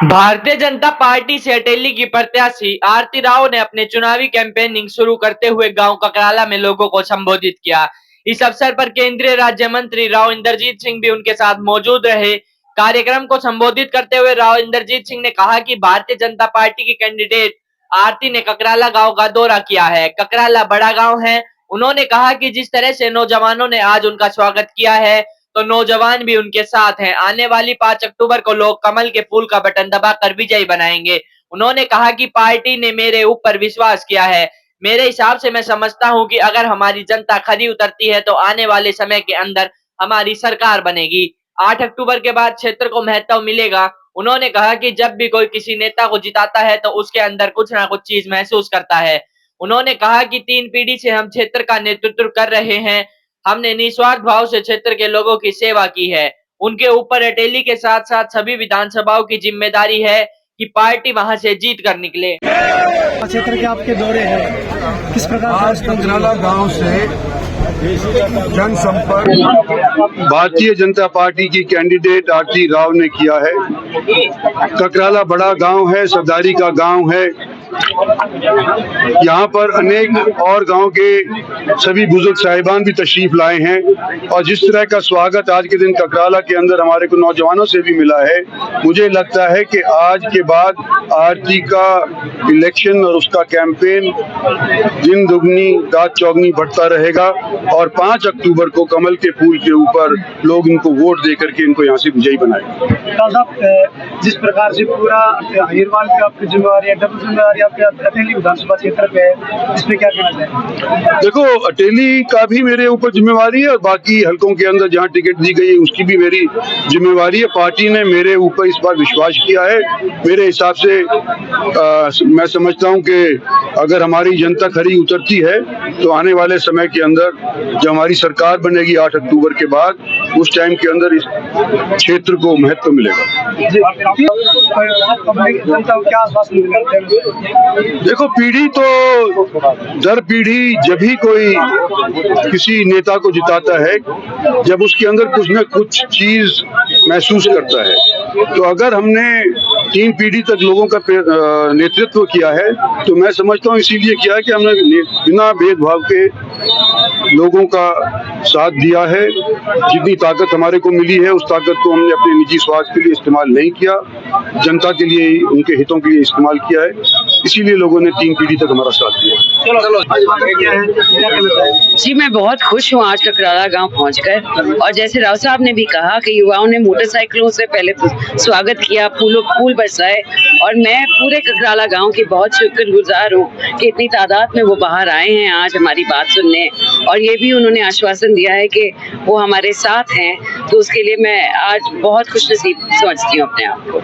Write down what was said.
Bharatiya Janata party से अटेली की प्रत्याशी आरती राव ने अपने चुनावी कैंपेनिंग शुरू करते हुए गांव ककराला में लोगों को संबोधित किया। इस अवसर पर केंद्रीय राज्य मंत्री राव इंद्रजीत सिंह भी उनके साथ मौजूद रहे। कार्यक्रम को संबोधित करते हुए राव इंद्रजीत सिंह ने कहा कि भारतीय जनता पार्टी की कैंडिडेट आरती ने ककराला गांव का दौरा किया है। ककराला बड़ा गांव है। उन्होंने कहा कि जिस तरह से नौजवानों ने आज उनका स्वागत किया है, तो नौजवान भी उनके साथ हैं। आने वाली 5 अक्टूबर को लोग कमल के फूल का बटन दबाकर विजयी बनाएंगे। उन्होंने कहा कि पार्टी ने मेरे ऊपर विश्वास किया है। मेरे हिसाब से मैं समझता हूं कि अगर हमारी जनता खरी उतरती है तो आने वाले समय के अंदर हमारी सरकार बनेगी। 8 अक्टूबर के बाद क्षेत्र को महत्व मिलेगा। उन्होंने कहा कि जब भी कोई किसी नेता को जिताता है तो उसके अंदर कुछ ना कुछ चीज महसूस करता है। उन्होंने कहा कि 3 पीढ़ी से हम क्षेत्र का नेतृत्व कर रहे हैं। हमने निस्वार्थ भाव से क्षेत्र के लोगों की सेवा की है। उनके ऊपर अटेली के साथ साथ सभी विधानसभाओं की जिम्मेदारी है कि पार्टी वहां से जीत कर निकले। क्षेत्र के आपके दौरे हैं, किस प्रकार आज ककराला गांव से जनसंपर्क भारतीय जनता पार्टी की कैंडिडेट आरती राव ने किया है। ककराला बड़ा गांव है, सरदारी का गांव है। यहाँ पर अनेक और गांव के सभी बुजुर्ग साहिबान भी तशरीफ लाए हैं और जिस तरह का स्वागत आज के दिन ककराला के अंदर हमारे को नौजवानों से भी मिला है, मुझे लगता है कि आज के बाद आरती का इलेक्शन और उसका कैंपेन दिन दुगनी रात चौगनी बढ़ता रहेगा और 5 अक्टूबर को कमल के फूल के ऊपर लोग इनको वोट देकर के इनको यहाँ से विजयी बनाएंगे। जिस प्रकार से पूरा हिरवाल पे आपकी जिम्मेवारी है, डबल जिम्मेवारी आपके अटेली विधानसभा क्षेत्र पे है, इस पे क्या कहना चाहेंगे? देखो, अटेली का भी मेरे ऊपर जिम्मेवारी है और बाकी हलकों के अंदर जहाँ टिकट दी गई है उसकी भी मेरी जिम्मेवारी है। पार्टी ने मेरे ऊपर इस बार विश्वास किया है। मेरे हिसाब से मैं समझता हूँ कि अगर हमारी जनता खरी उतरती है तो आने वाले समय के अंदर जब हमारी सरकार बनेगी 8 अक्टूबर के बाद, उस टाइम के अंदर इस क्षेत्र को महत्व मिलेगा। देखो, पीढ़ी तो दर पीढ़ी जब भी कोई किसी नेता को जिताता है, जब उसके अंदर कुछ न कुछ चीज महसूस करता है। तो अगर हमने 3 पीढ़ी तक लोगों का नेतृत्व किया है तो मैं समझता हूँ इसीलिए किया है कि हमने बिना भेदभाव के लोगों का साथ दिया है। जितनी ताकत हमारे को मिली है उस ताकत को हमने अपने निजी स्वार्थ के लिए इस्तेमाल नहीं किया, जनता के लिए, उनके हितों के लिए इस्तेमाल किया है। इसीलिए लोगों ने 3 पीढ़ी तक हमारा साथ दिया। जी, मैं बहुत खुश हूँ आज ककराला गांव पहुंचकर। और जैसे राव साहब ने भी कहा कि युवाओं ने मोटरसाइकिलों से पहले स्वागत किया, फूल बरसाए, और मैं पूरे ककराला गांव की बहुत शुक्रगुजार हूँ कि इतनी तादाद में वो बाहर आए हैं आज हमारी बात सुनने। और ये भी उन्होंने आश्वासन दिया है कि वो हमारे साथ हैं, तो उसके लिए मैं आज बहुत खुशनसीब समझती हूँ अपने आप को।